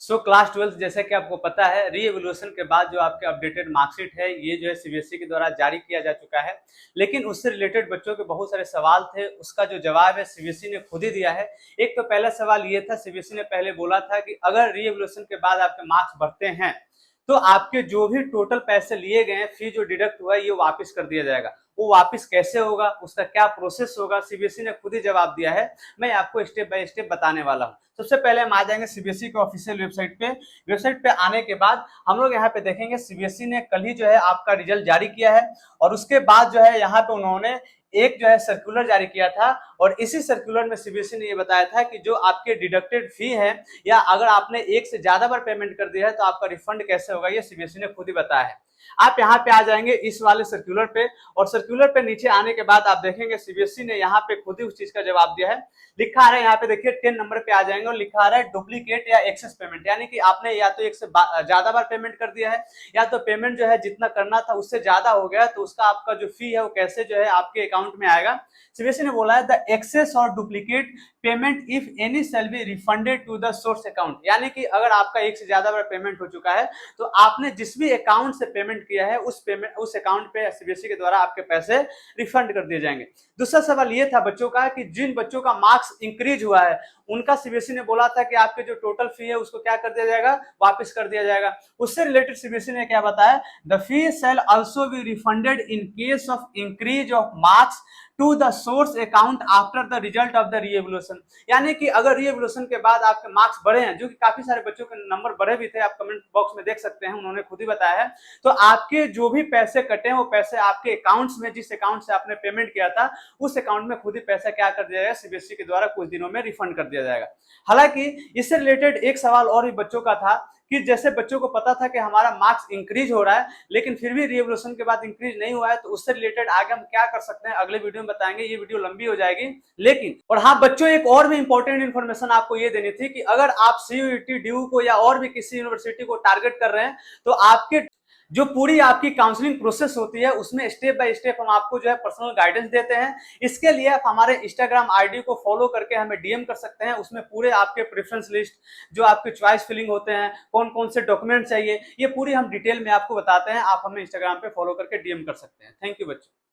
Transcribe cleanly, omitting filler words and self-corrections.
Class 12 जैसे कि आपको पता है, री-इवैल्यूएशन के बाद जो आपके अपडेटेड मार्कशीट है, ये जो है सीबीएसई के द्वारा जारी किया जा चुका है। लेकिन उससे रिलेटेड बच्चों के बहुत सारे सवाल थे, उसका जो जवाब है सीबीएसई ने खुद ही दिया है। एक तो पहला सवाल ये था, सीबीएसई ने पहले बोला था कि अगर री-इवैल्यूएशन के बाद आपके मार्क्स बढ़ते हैं, तो आपके जो भी टोटल पैसे लिए गए हैं, फी जो डिडक्ट हुआ है, ये वापस कर दिया जाएगा। वो वापस कैसे होगा, उसका क्या प्रोसेस होगा, सीबीएसई ने खुद ही जवाब दिया है। मैं आपको स्टेप बाय स्टेप बताने वाला हूँ। सबसे पहले हम आ जाएंगे सीबीएसई के ऑफिशियल वेबसाइट पे। वेबसाइट पे आने के बाद हम लोग यहाँ पे देखेंगे सीबीएसई ने कल ही जो है आपका रिजल्ट जारी किया है, और उसके बाद जो है यहाँ पे उन्होंने एक जो है सर्कुलर जारी किया था, और इसी सर्कुलर में सीबीएसई ने ये बताया था कि जो आपके डिडक्टेड फी है, या अगर आपने एक से ज्यादा बार पेमेंट कर दिया है तो आपका रिफंड कैसे होगा, ये सीबीएसई ने खुद ही बताया है। आप यहाँ पे आ जाएंगे इस वाले सर्कुलर पे, और सर्कुलर पे नीचे आने के बाद आप देखेंगे सीबीएसई ने यहाँ पे खुद ही उस चीज का जवाब दिया है। लिखा आ रहा है यहाँ पे, देखिए 10 नंबर पे आ जाएंगे और लिखा आ रहा है डुप्लीकेट या एक्सेस पेमेंट, यानी कि आपने या तो एक से ज्यादा बार पेमेंट कर दिया है, या तो पेमेंट जो है जितना करना था उससे ज्यादा हो गया, तो उसका आपका जो फी है वो कैसे जो है आपके अकाउंट में आएगा। सीबीएसई ने बोला है द एक्सेस और duplicate payment if any shall be refunded to the source account, यानी कि अगर आपका एक से ज्यादा बार पेमेंट हो चुका है तो आपने जिस भी अकाउंट से पेमेंट किया है उस अकाउंट पे सीबीएसई के द्वारा आपके पैसे रिफंड कर दिए जाएंगे। दूसरा सवाल ये था बच्चों का कि जिन बच्चों का मार्क्स इंक्रीज हुआ है, उनका सीबीएसई ने बोला था कि आपके जो टोटल फी है उसको क्या कर दिया जाएगा, वापस कर दिया जाएगा। उससे रिलेटेड सीबीएसई ने क्या बताया, the fee shall also be refunded in case of increase of marks to the source account after the result of the re-evaluation, यानी कि अगर री-इवैल्यूएशन के बाद आपके मार्क्स बढ़े हैं, जो कि काफी सारे बच्चों के नंबर बढ़े भी थे, आप कमेंट बॉक्स में देख सकते हैं, उन्होंने खुद ही बताया है, तो आपके जो भी पैसे कटे हैं वो पैसे आपके अकाउंट्स में, जिस अकाउंट से आपने पेमेंट किया था उस अकाउंट में खुद ही पैसा क्या कर दिया जाएगा, सीबीएसई के द्वारा कुछ दिनों में रिफंड कर दिया जाएगा। हालांकि इससे रिलेटेड एक सवाल और भी बच्चों का था कि जैसे बच्चों को पता था कि हमारा मार्क्स इंक्रीज हो रहा है लेकिन फिर भी री-इवैल्यूएशन के बाद इंक्रीज नहीं हुआ है, तो उससे रिलेटेड आगे हम क्या कर सकते हैं अगले वीडियो में बताएंगे, ये वीडियो लंबी हो जाएगी। लेकिन और हाँ बच्चों, एक और भी इंपॉर्टेंट इन्फॉर्मेशन आपको ये देनी थी कि अगर आप सीयूईटी, ड्यू को या और भी किसी यूनिवर्सिटी को टारगेट कर रहे हैं, तो आपके जो पूरी आपकी काउंसलिंग प्रोसेस होती है उसमें स्टेप बाय स्टेप हम आपको जो है पर्सनल गाइडेंस देते हैं। इसके लिए आप हमारे इंस्टाग्राम आईडी को फॉलो करके हमें डीएम कर सकते हैं, उसमें पूरे आपके प्रेफरेंस लिस्ट, जो आपके चॉइस फिलिंग होते हैं, कौन कौन से डॉक्यूमेंट चाहिए, ये पूरी हम डिटेल में आपको बताते हैं। आप हमें इंस्टाग्राम पे फॉलो करके डीएम कर सकते हैं। थैंक यू बच्चों।